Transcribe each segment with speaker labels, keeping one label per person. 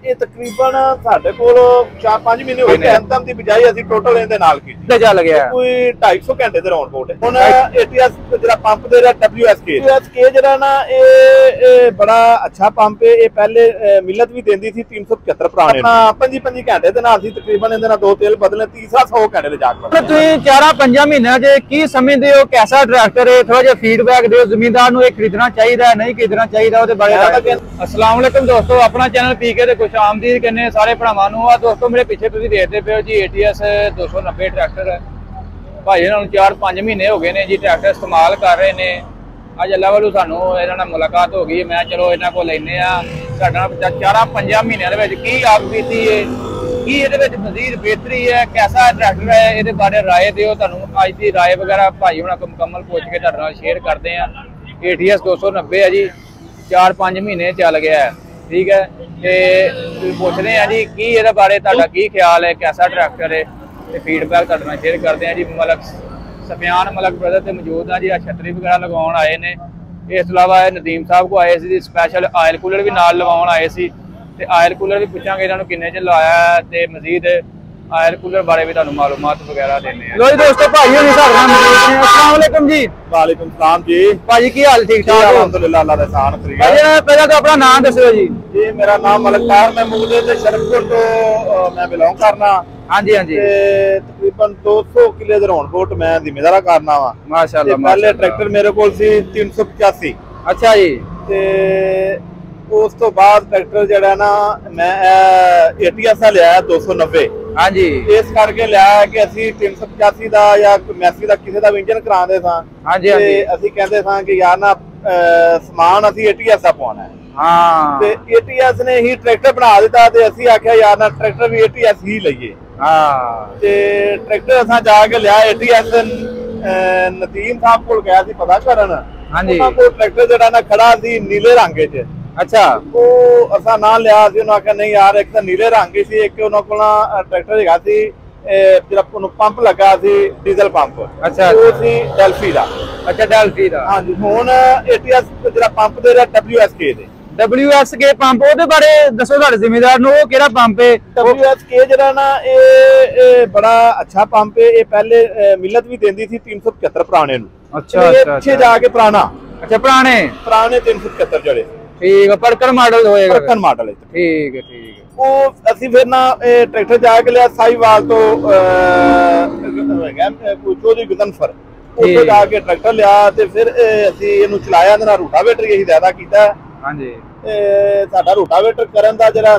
Speaker 1: ਇਹ ਤਕਰੀਬਨ ਸਾਡੇ ਕੋਲ 4-5 ਮਹੀਨੇ ਹੋਏ ਨੇ। ਅੰਤਮ ਦੀ ਬਜਾਈ ਅਸੀਂ ਟੋਟਲ ਇਹਦੇ ਨਾਲ ਕੀਤੀ
Speaker 2: ਤੇ ਚੱਲ ਗਿਆ
Speaker 1: ਕੋਈ 250 ਘੰਟੇ ਦੇ ਰਾਉਂਡ ਬੋਟ। ਹੁਣ ATS ਜਿਹੜਾ ਪੰਪ ਦੇ ਰਿਹਾ WSK ਜਿਹੜਾ ਨਾ ਇਹ ਬੜਾ ਅੱਛਾ ਪੰਪ ਹੈ। ਇਹ ਪਹਿਲੇ ਮਿਲਤ ਵੀ ਦਿੰਦੀ ਸੀ 375 ਪੁਰਾਣੇ ਨੂੰ 5 ਘੰਟੇ ਦੇ ਨਾਲ ਸੀ ਤਕਰੀਬਨ ਇਹਦੇ ਨਾਲ ਦੋ ਤੇਲ ਬਦਲਨੇ, ਤੀਸਰਾ 100 ਘੰਟੇ ਦੇ ਜਾ ਕੇ।
Speaker 2: ਤੁਸੀਂ 4-5 ਮਹੀਨਿਆਂ 'ਚ ਕੀ ਸਮਝਦੇ ਹੋ ਕੈਸਾ ਟਰੈਕਟਰ ਹੈ? ਥੋੜਾ ਜਿਹਾ ਫੀਡਬੈਕ ਦਿਓ। ਜ਼ਿਮੀਂਦਾਰ ਨੂੰ ਇਹ ਖਰੀਦਣਾ ਚਾਹੀਦਾ ਨਹੀਂ ਖਰੀਦਣਾ ਚਾਹੀਦਾ ਉਹਦੇ ਬਾਰੇ। अस्सलाम वालेकुम दोस्तों, अपना चैनल पीके ते खुश आमदीद कहने सारे भरावां नूं। दोस्तों मेरे पीछे तुसीं देखदे पे हो जी ATS 290 ट्रैक्टर है। भाई इन्हां नूं 4-5 महीने हो गए ने जी ट्रैक्टर इस्तेमाल कर रहे ने। अज अल्लाह वालू सानूं इन्हां नाल मुलाकात हो गई। मैं चलो इन्हां कोल लैने आ साडा 4-5 महीनों दे विच की आप बीती है, की इहदे विच मजीद बेहतरी है, कैसा ट्रैक्टर है, इहदे बारे राय दिओ। तुहानूं अज दी राय वगैरह भाई हुणां कोल मुकम्मल पुछ के तुहाडे नाल शेयर करदे आ। ATS 290 है जी, 4-5 महीने चल गया है, ठीक है। तो पूछते हैं जी की ये बारे तुहाडा की ख्याल है, कैसा ट्रैक्टर है, तो फीडबैक तुहाडे नाल शेयर करते हैं जी। मलक सफियान मलक ब्रदर ते मौजूद हैं जी। छतरी वगैरह लगवाउण आए ने। इस अलावा नदीम साहब को आए सी स्पैशल आयल कूलर भी नाल लगवाउण आए सी, ते आयल कूलर भी पुछांगे इन्हां नूं किन्ने च लाया ते मजीद आयल कूलर बारे भी तुहानूं मालूमात वगैरह देने। लो जी दोस्तों, भाई होनी साडे नाल मौजूद ने। अस्सलाम वालेकुम जी।
Speaker 1: वालेकुम सलाम जी।
Speaker 2: भाजी की हाल? ठीक ठाक?
Speaker 1: अल्हम्दुलिल्लाह, अल्लाह दा एहसान करिए।
Speaker 2: भाई पहले तो अपना नाम दसो जी।
Speaker 1: जी मेरा नाम मलकदार महमूद है, शरफपुर तो मैं बिलोंग करना।
Speaker 2: हाँ जी हाँ जी।
Speaker 1: तकरीबन 200 किले दे राउंड बोट मैं जिम्मेदारा करना वा।
Speaker 2: माशाअल्लाह।
Speaker 1: पहले ट्रैक्टर मेरे कोल सी 385।
Speaker 2: अच्छा जी।
Speaker 1: ते उस तो बाद ट्रैक्टर जड़ा ना मैं ATS दा लिया 290।
Speaker 2: हाँ जी।
Speaker 1: इस करके लिया कि ਅਸੀਂ 385 ਦਾ ਜਾਂ 82 ਦਾ ਕਿਸੇ ਦਾ ਵੀ ਇੰਜਨ ਕਰਾਉਂਦੇ ਸਾਂ।
Speaker 2: ਹਾਂਜੀ
Speaker 1: ਤੇ ਅਸੀਂ ਕਹਿੰਦੇ ਸਾਂ ਕਿ ਯਾਰ ਨਾ ਸਮਾਨ ਅਸੀਂ ATS ਦਾ ਪਵਾਉਣਾ ਹੈ।
Speaker 2: ਹਾਂ।
Speaker 1: ਤੇ ATS ਨੇ ਹੀ ਟਰੈਕਟਰ ਬਣਾ ਦਿੱਤਾ ਤੇ ਅਸੀਂ ਆਖਿਆ ਯਾਰ ਨਾ ਟਰੈਕਟਰ ਵੀ ATS ਹੀ ਲਈਏ।
Speaker 2: ਹਾਂ।
Speaker 1: ਤੇ ਟਰੈਕਟਰ ਅਸਾਂ ਜਾ ਕੇ ਲਿਆ ATS ਨਦੀਮ ਸਾਹਿਬ ਕੋਲ ਗਿਆ ਸੀ ਪਤਾ ਕਰਨ।
Speaker 2: ਹਾਂਜੀ।
Speaker 1: ਉਹਨਾਂ ਕੋਲ ਟਰੈਕਟਰ ਜਿਹੜਾ ਨਾ ਖੜਾ ਸੀ ਨੀਲੇ ਰੰਗ 'ਚ।
Speaker 2: अच्छा।
Speaker 1: ਉਹ ਅਸਾਂ ਨਾ ਲਿਆ ਸੀ। ਉਹਨਾਂ ਆਖਿਆ ਨਹੀਂ ਯਾਰ ਇੱਕ ਤਾਂ ਨੀਲੇ ਰੰਗ ਹੀ ਸੀ, ਇੱਕ ਉਹਨਾਂ ਕੋਲ ਟਰੈਕਟਰ ਹੈਗਾ ਸੀ ਜਿਹੜਾ ਉਹਨੂੰ ਪੰਪ ਲੱਗਾ ਸੀ ਡੀਜ਼ਲ ਪੰਪ।
Speaker 2: ਅੱਛਾ।
Speaker 1: ਉਹ ਸੀ ਡੈਲਫੀ ਦਾ।
Speaker 2: ਅੱਛਾ ਡੈਲਫੀ ਦਾ। ਹਾਂਜੀ।
Speaker 1: ਹੁਣ ATS ਜਿਹੜਾ ਪੰਪ ਦੇ ਰਿਹਾ WSK ਦੇ।
Speaker 2: WSK ਪੰਪ ਉਹਦੇ ਬਾਰੇ ਦੱਸੋ ਤੁਹਾਡੇ ਜ਼ਿੰਮੇਦਾਰ ਨੂੰ, ਉਹ ਕਿਹੜਾ ਪੰਪ ਹੈ?
Speaker 1: WSK ਜਿਹੜਾ ਨਾ ਇਹ ਬੜਾ ਅੱਛਾ ਪੰਪ ਹੈ। ਇਹ ਪਹਿਲੇ ਮਿਲਤ ਵੀ ਦਿੰਦੀ ਸੀ 375 ਪੁਰਾਣੇ ਨੂੰ।
Speaker 2: ਅੱਛਾ ਅੱਛਾ।
Speaker 1: ਪਿੱਛੇ ਜਾ ਕੇ ਪੁਰਾਣਾ।
Speaker 2: ਅੱਛਾ ਪੁਰਾਣੇ
Speaker 1: 375 ਜਿਹੜੇ।
Speaker 2: ठीक है, पड़कर मॉडल होएगा।
Speaker 1: पड़कर मॉडल है।
Speaker 2: ठीक है ठीक है।
Speaker 1: वो ਅਸੀਂ ਫਿਰ ਨਾ ਇਹ ਟਰੈਕਟਰ ਜਾ ਕੇ ਲਿਆ ਸਾਈਵਾਲ ਤੋਂ ਚੌਧਰੀ ਗਜ਼ਨਫਰ। ਉੱਥੇ ਜਾ ਕੇ ਟਰੈਕਟਰ ਲਿਆ ਤੇ ਫਿਰ ਅਸੀਂ ਇਹਨੂੰ ਚਲਾਇਆ। ਇਹਦਾ ਰੂਟਾਵੇਟਰ ਇਹੀ ਜ਼ਿਆਦਾ ਕੀਤਾ। ਹਾਂਜੀ। ਸਾਡਾ ਰੂਟਾਵੇਟਰ ਕਰਨ ਦਾ ਜਿਹੜਾ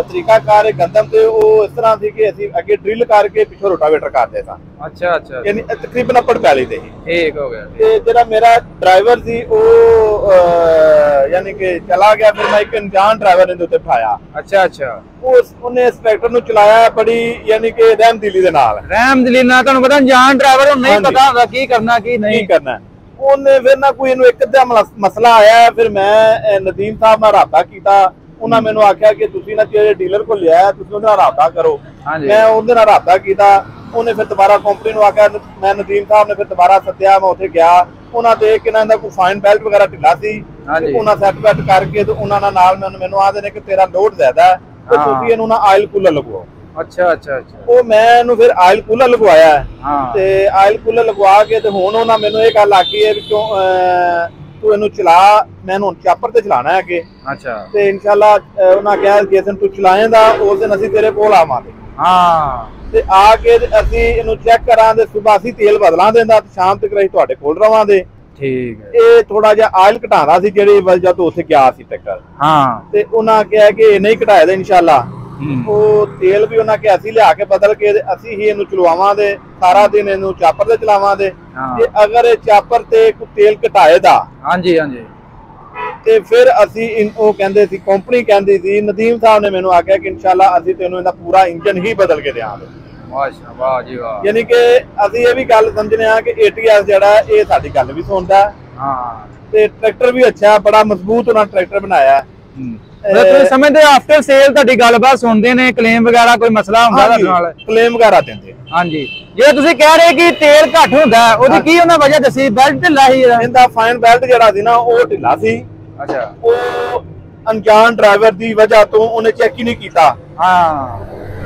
Speaker 1: ਤਰੀਕਾਕਾਰ ਹੈ ਗੰਦਮ ਤੇ ਉਹ ਇਸ ਤਰ੍ਹਾਂ ਸੀ ਕਿ ਅਸੀਂ ਅੱਗੇ ਡਰਿਲ ਕਰਕੇ ਪਿੱਛੋਂ ਰੂਟਾਵੇਟਰ ਕਰਦੇ ਸਾਂ। ਅੱਛਾ ਅੱਛਾ। ਯਾਨੀ ਤਕਰੀਬਨ ਅੱਪੜ ਪੈਲੀ ਤੇ ਹੀ। ਠੀਕ ਹੋ ਗਿਆ। ਤੇ ਜਿਹੜਾ ਮੇਰਾ ਡਰਾਈਵਰ ਸੀ ਉਹ ਯਾਨੀ ਕਿ ਚਲਾ ਗਿਆ। ਫਿਰ ਮੈਂ ਇੱਕ ਅਣਜਾਣ ਡਰਾਈਵਰ ਨੇ ਉੱਤੇ ਬਿਠਾਇਆ। ਅੱਛਾ ਅੱਛਾ। ਉਹਨੇ ਇਸ ਟਰੈਕਟਰ ਨੂੰ ਚਲਾਇਆ ਬੜੀ ਯਾਨੀ ਕਿ ਰਹਿਮਦਿਲੀ ਦੇ ਨਾਲ। ਰਹਿਮਦਿਲੀ ਨਾਲ ਤੁਹਾਨੂੰ ਪਤਾ ਅਣਜਾਣ ਡਰਾਈਵਰ ਨੂੰ ਨਹੀਂ ਪਤਾ ਹੁੰਦਾ ਕੀ ਕਰਨਾ ਕੀ ਨਹੀਂ ਕਰਨਾ। ਉਹਨੇ ਫਿਰ ਨਾ ਕੋਈ ਇਹਨੂੰ ਇੱਕ ਅੱਧਾ ਮਸਲਾ ਆਇਆ। ਫਿਰ ਮੈਂ ਨਦੀਮ ਸਾਹਿਬ ਨਾਲ ਰਾਬਤਾ ਕੀਤਾ। ਉਹਨਾਂ ਮੈਨੂੰ ਆਖਿਆ ਕਿ ਤੁਸੀਂ ਨਾ ਜਿਹੜੇ ਡੀਲਰ ਕੋਲ ਲਿਆ ਤੁਸੀਂ ਉਹਦੇ ਨਾਲ ਰਾਬਤਾ ਕਰੋ। ਮੈਂ ਉਹਦੇ ਨਾਲ ਰਾਬਤਾ ਕੀਤਾ। ਉਹਨੇ ਫਿਰ ਦੁਬਾਰਾ ਕੰਪਨੀ ਨੂੰ ਆਖਿਆ। ਮੈਂ ਨਦੀਮ ਸਾਹਿਬ ਨੇ ਫਿਰ ਦੁਬਾਰਾ ਸੱਦਿਆ। ਮੈਂ ਉੱਥੇ ਗਿਆ। ਉਹਨਾਂ ਦੇ ਕਿ ਇਹਨਾਂ ਦਾ ਕੋਈ ਫਾਈਨ ਬੈਲਟ ਵਗੈਰਾ ਢਿੱਲਾ ਸੀ। ਉਹਨਾਂ ਸੈੱਟ ਬੈਟ ਕਰਕੇ ਤੇ ਉਹਨਾਂ ਨਾਲ ਮੈਨੂੰ ਆਖਦੇ ਨੇ ਕਿ ਤੇਰਾ ਲੋਡ ਜ਼ਿਆਦਾ ਹੈ ਤੇ ਤੁਸੀਂ ਇਹਨੂੰ ਨਾ ਆਇਲ ਕੂਲਰ ਲਗਵਾਓ। ਅੱਛਾ ਅੱਛਾ ਅੱਛਾ। ਉਹ ਮੈਂ ਇਹਨੂੰ ਫਿਰ ਆਇਲ ਕੂਲਰ ਲਗਵਾਇਆ ਤੇ ਆਇਲ ਕੂਲਰ ਲਗਵਾ ਕੇ ਤੇ ਹੁਣ ਉਹਨਾਂ ਮੈਨੂੰ ਇਹ ਗੱਲ ਆਖੀ ਹੈ ਵੀ ਤੂੰ ਇਹਨੂੰ ਚਲਾ। ਮੈਂ ਹੁਣ ਚਾਪਰ ਤੇ ਚਲਾਣਾ ਹੈ ਅੱਗੇ। ਅੱਛਾ। ਤੇ ਇਨਸ਼ਾਅੱਲਾ ਉਹਨਾਂ ਕਿਹਾ ਜਿਸ ਦਿਨ ਤੂੰ ਚਲਾਏਂਗਾ ਉਸ ਦਿਨ ਅਸੀਂ ਤੇਰੇ ਕੋਲ ਆਵਾਂਗੇ। ਹਾਂ। ਤੇ ਆ ਕੇ ਅਸੀਂ ਇਹਨੂੰ ਚੈੱਕ ਕਰਾਂਗੇ। ਸਵੇਰ ਅਸੀਂ ਤੇਲ ਬਦਲਾਂ ਦਿੰਦਾ ਤੇ ਸ਼ਾਮ ਤੱਕ ਅਸੀਂ ਤੁਹਾਡੇ ਕੋਲ ਰਵਾਂਗੇ। ਠੀਕ ਹੈ। ਇਹ ਥੋੜਾ ਜਿਹਾ ਆਇਲ ਘਟਾਣਾ ਸੀ ਜਿਹੜੀ ਵਜ੍ਹਾ ਤੋਂ ਉੱਥੇ ਗਿਆ ਸੀ ਟੱਕਰ। ਹਾਂ। ਤੇ ਉਹਨਾਂ ਕਿਹਾ ਕਿ ਇਹ ਨਹੀਂ ਘਟਾਇਆ ਇਨਸ਼ਾਅੱਲਾ। ਉਹ ਤੇਲ ਵੀ ਉਹਨਾਂ ਕਿਹਾ ਅਸੀਂ ਲਿਆ ਕੇ ਬਦਲ ਕੇ ਅਸੀਂ ਹੀ ਇਹਨੂੰ ਚਲਵਾਵਾਂਗੇ। ਸਾਰਾ ਦਿਨ ਇਹਨੂੰ ਚਾਪਰ ਤੇ ਚਲਾਵਾਂਗੇ। ਤੇ ਅਗਰ ਇਹ ਚਾਪਰ ਤੇ ਕੋਈ ਤੇਲ ਘਟਾਏ ਦਾ ਹਾਂਜੀ ਹਾਂਜੀ ਤੇ ਫਿਰ ਅਸੀਂ ਉਹ ਕਹਿੰਦੇ ਸੀ ਕੰਪਨੀ ਕਹਿੰਦੀ ਸੀ ਨਦੀਮ ਸਾਹਿਬ ਨੇ ਮੈਨੂੰ ਆਖਿਆ ਕਿ ਇਨਸ਼ਾਅੱਲਾ ਅਸੀਂ ਤੈਨੂੰ ਇਹਦਾ ਪੂਰਾ ਇੰਜਨ ਹੀ ਬਦਲ ਕੇ ਦੇਵਾਂਗੇ। ਮਾਸ਼ਾ ਵਾਹ ਜੀ ਵਾਹ। ਯਾਨੀ ਕਿ ਅਸੀਂ ਇਹ ਵੀ ਗੱਲ ਸਮਝਦੇ ਹਾਂ ਕਿ ATS ਜਿਹੜਾ ਇਹ ਸਾਡੀ ਗੱਲ ਵੀ ਸੁਣਦਾ। ਹਾਂ। ਤੇ ਟਰੈਕਟਰ ਵੀ ਅੱਛਾ ਬੜਾ ਮਜ਼ਬੂਤ ਉਹਨਾਂ ਟਰੈਕਟਰ ਬਣਾਇਆ। ਤੁਸੀਂ ਸਮਝਦੇ ਆਫਟਰ ਸੇਲ ਤੁਹਾਡੀ ਗੱਲਬਾਤ ਸੁਣਦੇ ਨੇ ਕਲੇਮ ਵਗੈਰਾ ਕੋਈ ਮਸਲਾ ਹੁੰਦਾ ਤੁਹਾਡੇ ਨਾਲ? ਕਲੇਮ ਵਗੈਰਾ ਦਿੰਦੇ। ਹਾਂਜੀ। ਜੇ ਤੁਸੀਂ ਕਹਿ ਰਹੇ ਕਿ ਤੇਲ ਘੱਟ ਹੁੰਦਾ ਉਹਦੀ ਕੀ ਉਹਨਾਂ ਵਜ੍ਹਾ ਦੱਸੀ? ਬੈਲਟ ਢਿੱਲਾ ਸੀ ਇਹਦਾ। ਫਾਈਨ ਬੈਲਟ ਜਿਹੜਾ ਸੀ ਨਾ ਉਹ ਢਿੱਲਾ ਸੀ। ਅੱਛਾ। ਉਹ ਅਣਜਾਣ ਡਰਾਈਵਰ ਦੀ ਵਜ੍ਹਾ ਤੋਂ ਉਹਨੇ ਚੈੱਕ ਹੀ ਨਹੀਂ ਕੀਤਾ।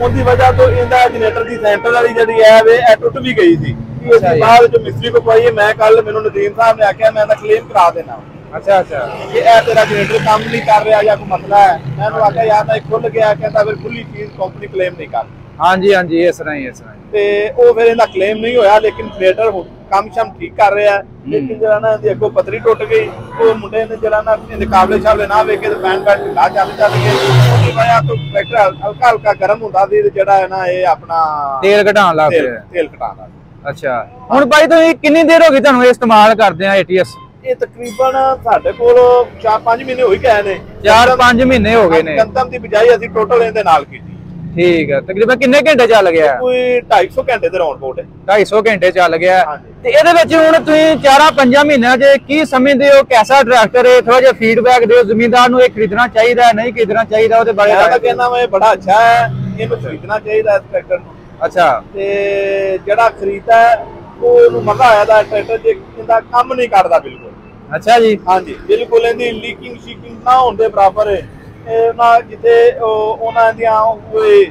Speaker 1: ਉਹਦੀ ਵਜ੍ਹਾ ਤੋਂ ਇਹਦਾ ਜਨਰੇਟਰ ਦੀ ਸੈਂਟਰ ਵਾਲੀ ਜਿਹੜੀ ਹੈ ਇਹ ਟੁੱਟ ਵੀ ਗਈ ਸੀ। ਇਸ ਤੋਂ ਬਾਅਦ ਜੋ ਮਿਸਤਰੀ ਕੋ ਪਾਈ ਮੈਂ ਕੱਲ ਮੈਨੂੰ ਨਦੀਮ ਸਾਹਿਬ ਨੇ ਆਖਿਆ ਮੈਂ ਤਾਂ ਕਲੇਮ ਕਰਾ ਦੇਣਾ।
Speaker 2: ਅੱਛਾ
Speaker 1: ਕਿ ਇਹ ਤੇਰਾ ਜਨਰੇਟਰ ਕੰਮ ਨਹੀਂ ਕਰ ਰਿਹਾ ਜਾਂ ਕੋਈ ਮਸਲਾ ਹੈ। ਮੈਂ ਉਹਨੂੰ ਆਖਿਆ ਯਾਰ ਤਾਂ ਖੁੱਲ ਗਿਆ, ਕਹਿੰਦਾ ਫਿਰ ਖੁੱਲੀ ਚੀਜ਼ ਕੰਪਨੀ ਕਲੇਮ ਨਹੀਂ ਕਰਦੀ।
Speaker 2: ਹਾਂਜੀ ਇਸ ਤਰ੍ਹਾਂ ਹੀ
Speaker 1: ਤੇ ਉਹ ਫਿਰ ਇਹਦਾ ਕਲੇਮ ਨਹੀਂ ਹੋਇਆ, ਲੇਕਿਨ ਜਨਰੇਟਰ ਕੰਮ ਸ਼ਮ ਠੀਕ ਕਰ ਰਿਹਾ। ਲੇਕਿਨ ਜਿਹੜਾ ਨਾ ਇਹਦੀ ਅੱਗੋਂ ਪਤਰੀ ਟੁੱਟ ਗਈ, ਉਹ ਮੁੰਡੇ ਨੇ ਜਿਹੜਾ ਨਾ ਇਹਦੇ ਕਾਬਲੇ ਸ਼ਾਬਲੇ ਨਾ ਵੇਖੇ ਤੇ ਪੈਨ ਕਾਰਡ ਢਿੱਲਾ ਚੱਲ ਗਏ। ਉਹਦੀ ਵਜ੍ਹਾ ਤੋਂ ਟਰੈਕਟਰ ਹਲਕਾ ਹਲਕਾ ਗਰਮ ਹੁੰਦਾ ਸੀ, ਜਿਹੜਾ ਹੈ ਨਾ ਇਹ ਆਪਣਾ
Speaker 2: ਤੇਲ ਘਟਾਉਣ ਲੱਗ ਪਿਆ।
Speaker 1: ਤੇਲ ਘਟਾਉਣ ਲੱਗ।
Speaker 2: ਅੱਛਾ, ਹੁਣ ਭਾਈ ਤੁਸੀਂ ਕਿੰਨੀ ਦੇਰ ਹੋ ਗਈ ਤੁਹਾਨੂੰ ਇਹ ਇਸਤੇਮਾਲ ਕਰਦੇ ਆ ATS?
Speaker 1: ਇਹ ਤਕਰੀਬਨ ਸਾਡੇ ਕੋਲ 4-5 ਮਹੀਨੇ ਹੋ ਹੀ ਗਏ ਨੇ।
Speaker 2: 4-5 ਮਹੀਨੇ ਹੋ ਗਏ ਨੇ।
Speaker 1: ਗੰਦਮ ਦੀ ਬਜਾਈ ਅਸੀਂ ਟੋਟਲ ਇਹਦੇ ਨਾਲ ਕੀਤੀ।
Speaker 2: ਠੀਕ ਹੈ, ਤਕਰੀਬਨ ਕਿੰਨੇ ਘੰਟੇ ਚੱਲ ਗਿਆ?
Speaker 1: ਕੋਈ 250 ਘੰਟੇ ਦੇ ਰਾਉਂਡ ਬੋਟ ਹੈ।
Speaker 2: 250 ਘੰਟੇ ਚੱਲ ਗਿਆ। ਤੇ ਇਹਦੇ ਵਿੱਚ ਹੁਣ ਤੁਸੀਂ 4-5 ਮਹੀਨਿਆਂ 'ਚ ਕੀ ਸਮਝਦੇ ਹੋ ਕੈਸਾ ਟਰੈਕਟਰ ਹੈ? ਥੋੜਾ ਜਿਹਾ ਫੀਡਬੈਕ ਦਿਓ। ਜ਼ਮੀਨਦਾਰ ਨੂੰ ਇਹ ਖਰੀਦਣਾ ਚਾਹੀਦਾ ਹੈ, ਨਹੀਂ ਖਰੀਦਣਾ ਚਾਹੀਦਾ, ਉਹਦੇ ਬਾਰੇ?
Speaker 1: ਮੈਂ ਤਾਂ ਕਹਿੰਦਾ ਮੈਂ ਬੜਾ ਅੱਛਾ ਹੈ, ਇਹਨੂੰ ਖਰੀਦਣਾ ਚਾਹੀਦਾ ਇਸ ਟਰੈਕਟਰ ਨੂੰ।
Speaker 2: ਅੱਛਾ,
Speaker 1: ਤੇ ਜਿਹੜਾ ਖਰੀਦਦਾ ਉਹਨੂੰ ਮਜ਼ਾ ਆਇਆ ਦਾ ਟਰੈਕਟਰ ਜੇ ਇਹਦਾ ਕੰਮ ਨਹੀਂ ਕਰਦਾ ਬਿਲਕੁਲ।
Speaker 2: ਅੱਛਾ ਜੀ।
Speaker 1: ਹਾਂਜੀ, ਬਿਲਕੁਲ ਇਹਦੀ ਲੀਕਿੰਗ ਸ਼ੀਕਿੰਗ ਨਾ ਹੋਣ ਦੇ ਬਰਾਬਰ ਹੈ। ਉਹਨਾਂ ਜਿੱਥੇ ਉਹਨਾਂ ਦੀਆਂ ਕੋਈ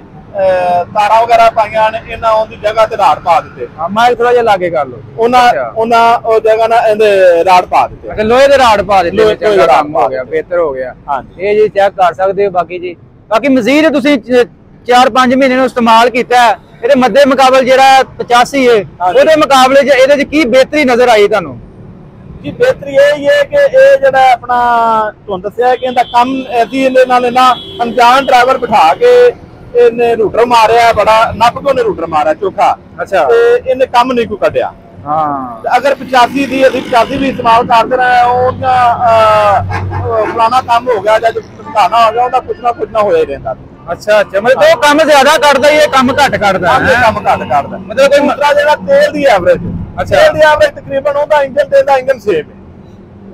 Speaker 1: ਤਾਰਾਂ ਵਗੈਰਾ ਪਾਈਆਂ ਨੇ, ਇਹਨਾਂ ਉਹਦੀ ਜਗ੍ਹਾ ਤੇ ਰਾੜ ਪਾ ਦਿੱਤੇ।
Speaker 2: ਮਾਈਕ ਥੋੜਾ ਜਿਹਾ ਲਾਗੇ ਕਰ ਲਓ।
Speaker 1: ਉਹਨਾਂ ਉਹ ਜਗ੍ਹਾ ਨਾ ਇਹਦੇ ਰਾੜ ਪਾ ਦਿੱਤੇ।
Speaker 2: ਅੱਛਾ, ਲੋਹੇ ਦੇ ਰਾੜ ਪਾ ਦਿੱਤੇ। ਚੰਗਾ ਕੰਮ ਹੋ ਗਿਆ, ਬਿਹਤਰ ਹੋ ਗਿਆ। ਇਹ ਜੀ ਚੈੱਕ ਕਰ ਸਕਦੇ ਹੋ। ਬਾਕੀ ਜੀ ਬਾਕੀ ਮਜ਼ੀਦ ਤੁਸੀਂ 4-5 ਮਹੀਨੇ ਨੂੰ ਇਸਤੇਮਾਲ ਕੀਤਾ, ਇਹਦੇ ਮੱਦੇ ਮੁਕਾਬਲੇ ਜਿਹੜਾ 85 ਹੈ ਉਹਦੇ ਮੁਕਾਬਲੇ 'ਚ ਇਹਦੇ 'ਚ ਕੀ ਬਿਹਤਰੀ ਨਜ਼ਰ ਆਈ ਤੁਹਾਨੂੰ?
Speaker 1: ਜੀ ਬਿਹਤਰੀ ਇਹ ਹੈ ਕਿ ਇਹ ਜਿਹੜਾ ਆਪਣਾ ਤੁਹਾਨੂੰ ਦੱਸਿਆ ਕਿ ਇਹਦਾ ਕੰਮ ਐਸੀ ਇਹਦੇ ਨਾਲ ਇਹਨਾਂ ਅਣਜਾਣ ਡਰਾਈਵਰ ਬਿਠਾ ਕੇ ਇਹਨੇ ਰੂਟਰ ਮਾਰਿਆ, ਬੜਾ ਨੱਪ ਕੇ ਉਹਨੇ ਰੂਟਰ ਮਾਰਿਆ ਚੋਖਾ।
Speaker 2: ਅੱਛਾ,
Speaker 1: ਤੇ ਇਹਨੇ ਕੰਮ ਨਹੀਂ ਕੋਈ ਕੱਢਿਆ। ਅਗਰ 85 ਦੀ ਅਸੀਂ 85 ਵੀ ਇਸਤੇਮਾਲ ਕਰਦੇ ਰਹੇ, ਉਹਦਾ ਫਲਾਣਾ ਕੰਮ ਹੋ ਗਿਆ ਜਾਂ ਘਟਾਣਾ ਹੋ ਗਿਆ, ਉਹਦਾ ਕੁਛ ਨਾ ਹੋਇਆ ਹੀ ਰਹਿੰਦਾ।
Speaker 2: ਅੱਛਾ, ਮਤਲਬ ਉਹ ਕੰਮ ਜ਼ਿਆਦਾ ਕਰਦਾ ਇਹ ਕੰਮ ਘੱਟ ਕਰਦਾ ਹੈ।
Speaker 1: ਕੰਮ ਘੱਟ ਕਰਦਾ ਮਤਲਬ ਕੋਈ ਦੂਸਰਾ ਜਿਹੜਾ ਤੇਲ ਦੀ ਐਵਰੇਜ। ਅੱਛਾ, ਤੇਲ ਦੀ ਐਵਰੇਜ ਤਕਰੀਬਨ ਉਹਦਾ ਇੰਜਨ ਤੇ ਦਾ ਇੰਜਨ ਸੇਮ ਹੈ।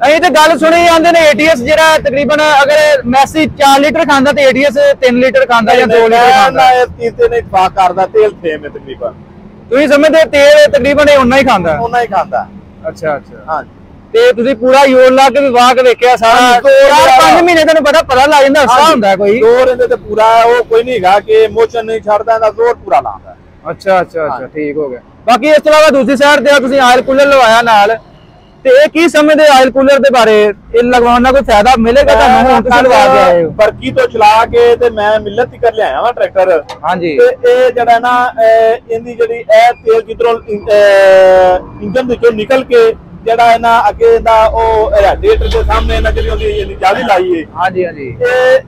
Speaker 2: ਅਸੀਂ ਤੇ ਗੱਲ ਸੁਣੀ ਜਾਂਦੇ ਨੇ ATS ਜਿਹੜਾ ਤਕਰੀਬਨ ਅਗਰ ਮੈਸੀ 4 ਲੀਟਰ ਖਾਂਦਾ ਤੇ ATS 3 ਲੀਟਰ ਖਾਂਦਾ ਜਾਂ 2 ਲੀਟਰ ਖਾਂਦਾ।
Speaker 1: ਇਸ ਚੀਜ਼ ਤੇ ਨਹੀਂ ਇਤਫਾਕ ਕਰਦਾ, ਤੇਲ ਸੇਮ ਹੈ ਤਕਰੀਬਨ। ਤੁਸੀਂ
Speaker 2: ਸਮਝਦੇ ਤੇਲ ਤਕਰੀਬਨ ਇਹ ਉਨਾ ਹੀ ਖਾਂਦਾ?
Speaker 1: ਉਨਾ ਹੀ ਖਾਂਦਾ।
Speaker 2: ਅੱਛਾ, ਹਾਂਜੀ। ਤੇ ਤੁਸੀਂ ਪੂਰਾ ਯੋਰ ਲਾ ਕੇ ਵਾਹ ਕੇ ਵੇਖਿਆ ਸਾਰਾ? 4-5 ਮਹੀਨੇ ਤੁਹਾਨੂੰ ਪਤਾ ਲੱਗ ਜਾਂਦਾ ਅਸਾ ਹੁੰਦਾ ਕੋਈ
Speaker 1: ਜ਼ੋਰ ਇਹਦੇ ਤੇ ਪੂਰਾ ਉਹ ਕੋਈ ਨਹੀਂ ਹੈਗਾ ਕਿ ਮੋਸ਼ਨ ਨਹੀਂ ਛੱਡਦਾ, ਇਹਦਾ ਜ਼ੋਰ ਪੂਰਾ ਲਾਉਂਦਾ।
Speaker 2: ਅੱਛਾ, ਠੀਕ ਹੋ ਗਿਆ। ਬਾਕੀ ਇਸ ਤੋਂ ਇਲਾਵਾ ਦੂਸਰੀ ਸਾਈਡ ਤੇ ਤੁਸੀਂ ਆਇਲ ਕੂਲਰ ਲਵਾਇਆ ਨਾਲ, ਤੇ ਇਹ ਕੀ ਸਮਝਦੇ ਆਇਲ ਕੂਲਰ ਦੇ ਬਾਰੇ? ਇਹ ਲਗਵਾਉਣ ਦਾ ਕੋਈ ਫਾਇਦਾ ਮਿਲੇਗਾ ਤੁਹਾਨੂੰ? ਹੁਣ ਤੁਸੀਂ ਲਵਾ ਕੇ ਆਏ ਹੋ
Speaker 1: ਬਰਕੀ ਤੋਂ ਚਲਾ ਕੇ ਤੇ ਮੈਂ ਮਿਲਤ ਹੀ ਕਰ ਲਿਆਇਆ ਵਾ ਟਰੈਕਟਰ।
Speaker 2: ਹਾਂਜੀ।
Speaker 1: ਤੇ ਇਹ ਜਿਹੜਾ ਨਾ ਇਹਦੀ ਜਿਹੜੀ ਇਹ ਤੇਲ ਜਿੱਧਰੋਂ ਇੰਜਨ ਵਿੱਚੋਂ ਨਿਕਲ ਕੇ ਜਿਹੜਾ ਇਹਨਾਂ ਅੱਗੇ ਦਾ ਉਹ ਰੈਡੀਏਟਰ ਦੇ ਸਾਹਮਣੇ ਇਹਨਾਂ ਜਿਹੜੀ ਉਹਦੀ ਜਾਲੀ ਲਾਈ ਹੈ।
Speaker 2: ਹਾਂਜੀ।
Speaker 1: ਇਹ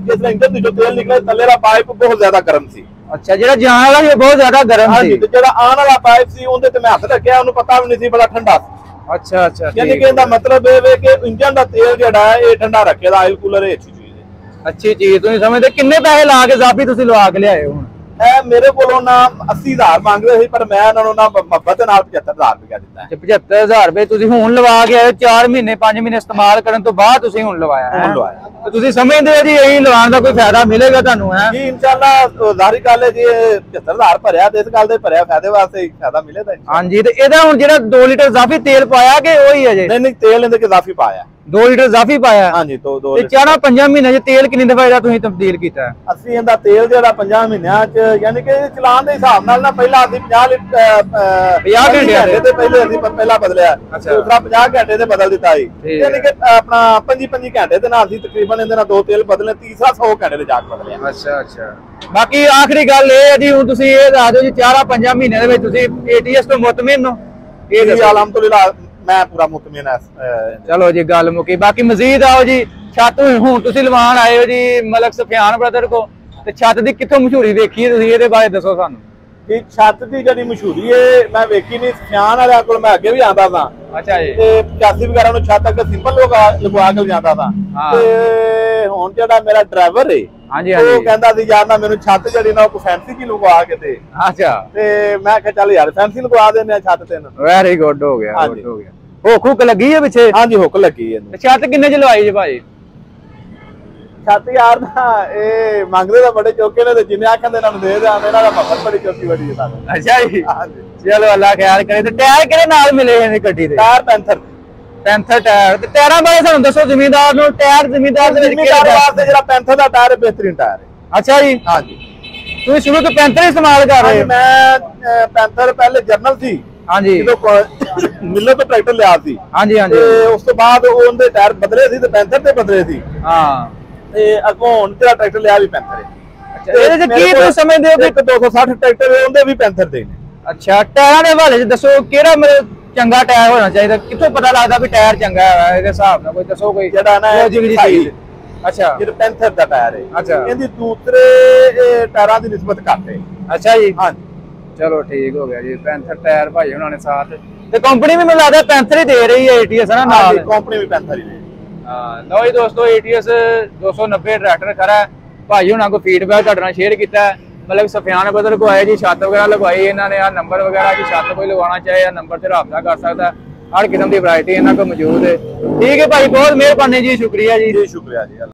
Speaker 1: ਜਿਸ ਤਰ੍ਹਾਂ ਇੰਜਨ ਵਿੱਚੋਂ ਤੇਲ ਨਿਕਲੇ, ਥੱਲੇ ਦਾ ਪਾਈਪ ਬਹੁਤ ਜ਼ਿਆਦਾ ਗਰਮ ਸੀ।
Speaker 2: ਅੱਛਾ, ਜਿਹੜਾ ਜਾਣ ਵਾਲਾ ਸੀ ਬਹੁਤ ਜ਼ਿਆਦਾ ਗਰਮ ਸੀ।
Speaker 1: ਤੇ ਜਿਹੜਾ ਆਉਣ ਵਾਲਾ ਪਾਈਪ ਸੀ ਉਹਦੇ ਤੇ ਮੈਂ ਹੱਥ ਰੱਖਿਆ, ਉਹਨੂੰ ਪਤਾ ਵੀ ਨਹੀਂ ਸੀ, ਬੜਾ ਠੰਡਾ ਸੀ।
Speaker 2: ਅੱਛਾ,
Speaker 1: ਯਾਨੀ ਕਿ ਇਹਦਾ ਮਤਲਬ ਇਹ ਹੈ ਕਿ ਇੰਜਨ ਦਾ ਤੇਲ ਜਿਹੜਾ ਹੈ ਇਹ ਠੰਡਾ ਰੱਖੇਦਾ। ਆਇਲ ਕੂਲਰ ਇਹ ਅੱਛੀ ਚੀਜ਼ ਹੈ।
Speaker 2: ਅੱਛੀ ਚੀਜ਼ ਤੁਸੀਂ ਸਮਝਦੇ। ਕਿੰਨੇ ਪੈਸੇ ਲਾ ਕੇ ਜ਼ਾਫੀ ਤੁਸੀਂ ਲਵਾ ਕੇ ਲਿਆਏ ਹੁਣ?
Speaker 1: ਇਹ ਮੇਰੇ ਕੋਲੋਂ ਨਾ 80,000 ਮੰਗਦੇ ਸੀ, ਪਰ ਮੈਂ ਇਹਨਾਂ ਨੂੰ ਨਾ ਮੁਹੱਬਤ ਨਾਲ 75,000 ਰੁਪਇਆ ਦਿੱਤਾ।
Speaker 2: 75,000 ਰੁਪਏ ਤੁਸੀਂ ਹੁਣ ਲਵਾ ਕੇ ਆਏ? 4 ਮਹੀਨੇ 5 ਮਹੀਨੇ ਇਸਤੇਮਾਲ ਕਰਨ ਤੋਂ ਬਾਅਦ ਤੁਸੀਂ ਹੁਣ ਲਵਾਇਆ?
Speaker 1: ਹੁਣ ਲਵਾਇਆ।
Speaker 2: ਤੇ ਤੁਸੀਂ ਸਮਝਦੇ ਹੋ ਜੀ ਇਹੀ ਲਵਾਉਣ ਦਾ ਕੋਈ ਫਾਇਦਾ ਮਿਲੇਗਾ ਤੁਹਾਨੂੰ? ਹੈ ਜੀ,
Speaker 1: ਇਨਸ਼ਾਅੱਲਾ ਜ਼ਾਹਰੀ ਗੱਲ ਹੈ ਜੀ। 75,000 ਭਰਿਆ ਤੇ ਇਸ ਗੱਲ ਦੇ ਭਰਿਆ ਫਾਇਦੇ ਵਾਸਤੇ ਫਾਇਦਾ ਮਿਲੇਗਾ।
Speaker 2: ਹਾਂਜੀ। ਤੇ ਇਹਦਾ ਹੁਣ ਜਿਹੜਾ 2 ਲੀਟਰ ਜ਼ਾਫੀ ਤੇਲ ਪਾਇਆ ਕਿ ਉਹੀ ਹੈ ਜੀ?
Speaker 1: ਨਹੀਂ, ਤੇਲ ਇਹਦੇ ਇਜ਼ਾਫੀ ਪਾਇਆ।
Speaker 2: 2 ਲੀਟਰ ਜ਼ਾਫੀ ਪਾਇਆ?
Speaker 1: ਹਾਂਜੀ।
Speaker 2: ਤੇ 4-5 ਮਹੀਨਿਆਂ 'ਚ ਤੇਲ ਕਿੰਨੀ ਦਫਾ ਇਹਦਾ ਤੁਸੀਂ ਤਬਦੀਲ ਕੀਤਾ?
Speaker 1: ਅਸੀਂ ਇਹਦਾ ਤੇਲ ਜਿਹੜਾ 50 ਮਹੀਨਿਆਂ 'ਚ ਯਾਨੀ ਕਿ ਚਲਾਉਣ ਦੇ ਹਿਸਾਬ ਨਾਲ ਨਾ ਪਹਿਲਾਂ ਅਸੀਂ 50 ਘੰਟੇ ਤੇ ਪਹਿਲੇ ਅਸੀਂ ਪਹਿਲਾਂ ਬਦਲਿਆ, ਦੂਸਰਾ 50 ਘੰਟੇ ਤੇ ਬਦਲ ਦਿੱਤਾ ਜੀ। ਯਾਨੀ ਕਿ ਆਪਣਾ 25 ਘੰਟੇ ਦੇ ਨਾਲ ਅਸੀਂ ਤਕਰੀਬਨ ਇਹਦੇ ਨਾਲ 2 ਤੇਲ ਬਦਲੇ, ਤੀਸਰਾ 100 ਘੰਟੇ ਦੇ ਜਾ ਕੇ ਬਦਲਿਆ।
Speaker 2: ਅੱਛਾ। ਬਾਕੀ ਆਖਰੀ ਗੱਲ ਇਹ ਹੈ ਜੀ, ਹੁਣ ਤੁਸੀਂ ਇਹ ਦੱਸ ਦਿਓ ਜੀ 4-5 ਮਹੀਨਿਆਂ ਦੇ ਵਿੱਚ ਤੁਸੀਂ ATS ਤੋਂ ਮੁਤਮਿਨ ਹੋ?
Speaker 1: ਇਹ ਅਲਹਮਦੁਲਿਲਾ ਮੈਂ ਪੂਰਾ ਮੁਤਮਿਨ ਹਾਂ।
Speaker 2: ਚਲੋ ਜੀ, ਗੱਲ ਮੁੱਕੀ। ਬਾਕੀ ਮਜ਼ੀਦ ਆਓ ਜੀ। ਛੱਤ ਹੁਣ ਤੁਸੀਂ ਲਵਾਉਣ ਆਏ ਹੋ ਜੀ ਮਲਕ ਸੁਫਿਆਨ ਬ੍ਰਦਰ ਕੋ, ਤੇ ਛੱਤ ਦੀ ਕਿੱਥੋਂ ਮਸ਼ਹੂਰੀ ਵੇਖੀ ਤੁਸੀਂ? ਇਹਦੇ ਬਾਰੇ ਦੱਸੋ ਸਾਨੂੰ।
Speaker 1: ਇਹ ਛੱਤ ਦੀ ਜਿਹੜੀ ਮਸ਼ਹੂਰੀ ਹੈ ਮੈਂ ਵੇਖੀ ਨਹੀਂ। ਸੁਫਿਆਨ ਵਾਲਿਆਂ ਕੋਲ ਮੈਂ ਅੱਗੇ ਵੀ ਆਉਂਦਾ ਸਾਂ।
Speaker 2: ਅੱਛਾ ਜੀ।
Speaker 1: ਤੇ 85 ਵਗੈਰਾ ਨੂੰ ਛੱਤ ਅੱਗੇ ਸਿੰਪਲ ਲਗਵਾ ਕੇ ਜਾਂਦਾ ਸਾਂ। ਤੇ ਹੁਣ ਜਿਹੜਾ ਮੇਰਾ ਡਰਾਈਵਰ ਹੈ ਉਹ ਕਹਿੰਦਾ ਸੀ ਯਾਰ ਨਾ ਮੈਨੂੰ ਛੱਤ ਜਿਹੜੀ ਨਾ ਕੋਈ ਫੈਂਸੀ ਜੀ ਲਗਵਾ ਕੇ ਦੇ।
Speaker 2: ਅੱਛਾ।
Speaker 1: ਤੇ ਮੈਂ ਕਿਹਾ ਚੱਲ ਯਾਰ ਫੈਂਸੀ ਲਗਵਾ ਦਿੰਦੇ ਆ ਛੱਤ ਤੇ।
Speaker 2: ਵੈਰੀ ਗੁੱਡ ਹੋ ਗਿਆ। ਹੁੱਕ ਹੁੱਕ ਲੱਗੀ ਹੈ ਪਿੱਛੇ?
Speaker 1: ਹਾਂਜੀ, ਹੁੱਕ ਲੱਗੀ ਹੈ।
Speaker 2: ਛੱਤ ਕਿੰਨੇ ਚ ਲਵਾਈ ਜੀ ਭਾਜੀ?
Speaker 1: ਛੱਤ ਯਾਰ ਨਾ ਇਹ ਮੰਗਦੇ ਤਾਂ ਬੜੇ ਚੌਕੇ ਨੇ, ਤੇ ਜਿੰਨੇ ਆਖਣ ਇਹਨਾਂ ਨੂੰ ਦੇ ਦਿਆਂਗੇ। ਇਹਨਾਂ ਦਾ ਮਫਤ ਬੜੀ ਚੌਕੀ ਵੱਡੀ ਹੈ ਸਾਨੂੰ।
Speaker 2: ਅੱਛਾ ਜੀ। ਚਲੋ ਅੱਲਾ ਖਿਆਲ ਕਰੇ। ਤੇ ਟਾਇਰ ਕਿਹੜੇ ਨਾਲ ਮਿਲੇ ਨੇ ਗੱਡੀ ਦੇ?
Speaker 1: Tyre panther.
Speaker 2: ਪੈਂਥਰ ਟਾਇਰ ਤੇ ਟਾਇਰਾਂ ਬਾਰੇ ਸਾਨੂੰ ਦੱਸੋ ਜ਼ਿਮੀਂਦਾਰ ਨੂੰ ਟਾਇਰ ਜ਼ਿਮੀਂਦਾਰ ਦੇ ਵਿੱਚ
Speaker 1: ਜ਼ਿਮੀਂਦਾਰ ਵਾਸਤੇ ਜਿਹੜਾ ਪੈਂਥਰ ਦਾ ਟਾਇਰ ਬਿਹਤਰੀਨ ਟਾਇਰ ਹੈ।
Speaker 2: ਅੱਛਾ ਜੀ
Speaker 1: ਹਾਂਜੀ
Speaker 2: ਤੁਸੀਂ ਸ਼ੁਰੂ ਤੋਂ ਪੈਂਥਰ ਇਸਤੇਮਾਲ ਕਰ ਰਹੇ ਹੋ?
Speaker 1: ਮੈਂ ਪੈਂਥਰ ਪਹਿਲੇ ਜਰਨਲ ਸੀ
Speaker 2: ਹਾਂਜੀ
Speaker 1: ਜਦੋਂ ਮਿੱਲੋਂ ਤੋਂ ਟਰੈਕਟਰ ਲਿਆ ਸੀ।
Speaker 2: ਹਾਂਜੀ ਹਾਂਜੀ
Speaker 1: ਤੇ ਉਸ ਤੋਂ ਬਾਅਦ ਉਹਦੇ ਟਾਇਰ ਬਦਲੇ ਸੀ ਤੇ ਪੈਂਥਰ ਤੇ ਬਦਲੇ ਸੀ।
Speaker 2: ਹਾਂ
Speaker 1: ਤੇ ਅੱਗੋਂ ਹੁਣ ਜਿਹੜਾ ਟਰੈਕਟਰ ਲਿਆ ਵੀ ਪੈਂਥਰ ਹੈ।
Speaker 2: ਇਹਦੇ ਚ ਕੀ ਤੁਸੀਂ ਸਮਝਦੇ ਹੋ ਕਿ
Speaker 1: 260 ਟਰੈਕਟਰ ਉਹਦੇ ਵੀ ਪੈਂਥਰ ਦੇ ਨੇ।
Speaker 2: ਅੱਛਾ ਟਾਇਰਾਂ ਦੇ ਹਵਾਲੇ ਚ ਦੱਸੋ ਕਿਹੜਾ ਮਤਲਬ ਚੰਗਾ ਟਾਇਰ ਹੋਣਾ ਚਾਹੀਦਾ, ਕਿੱਥੋਂ ਪਤਾ ਲੱਗਦਾ ਵੀ ਟਾਇਰ ਚੰਗਾ ਹੈ ਇਹਦੇ ਹਿਸਾਬ ਨਾਲ ਕੋਈ ਦੱਸੋ ਕੋਈ
Speaker 1: ਜਿਹੜਾ ਨਾ
Speaker 2: ਅੱਛਾ
Speaker 1: ਜਿਹੜਾ ਪੈਂਥਰ ਦਾ ਟਾਇਰ ਹੈ
Speaker 2: ਅੱਛਾ
Speaker 1: ਇਹਦੀ ਦੂਸਰੇ ਟਾਇਰਾਂ ਦੀ ਨਿਸਬਤ ਘੱਟ ਹੈ।
Speaker 2: ਅੱਛਾ ਜੀ
Speaker 1: ਹਾਂਜੀ
Speaker 2: ਚਲੋ ਠੀਕ ਹੋ ਗਿਆ ਜੀ। ਪੈਂਥਰ ਟਾਇਰ ਭਾਈ ਉਹਨਾਂ ਨੇ ਸਾਥ ਤੇ ਕੰਪਨੀ ਵੀ ਮੈਨੂੰ ਲੱਗਦਾ ਪੈਂਥਰ ਹੀ ਦੇ ਰਹੀ ਹੈ ATS ਹੈ ਨਾ ਨਾਲ
Speaker 1: ਕੰਪਨੀ ਵੀ ਪੈਂਥਰ ਹੀ ਦੇ।
Speaker 2: ਹਾਂ ਲਓ ਜੀ ਦੋਸਤੋ ATS 290 ਟਰੈਕਟਰ ਖੜਾ ਹੈ। ਭਾਈ ਉਹਨਾਂ ਕੋ ਫੀਡਬੈਕ ਤੁਹਾਡੇ ਨਾਲ ਸ਼ੇਅਰ ਕੀਤਾ ਹੈ। मतलब सफियान बदल को आए जी छत वगैरह लगवाई इन्होंने आ नंबर वगैरह की छत कोई लगवाना चाहे या नंबर से रब्ता कर सकता है। हर किस्म की वैरायटी इन्होंने को मौजूद है। ठीक है भाई बहुत मेहरबानी जी शुक्रिया जी।
Speaker 1: शुक्रिया जी।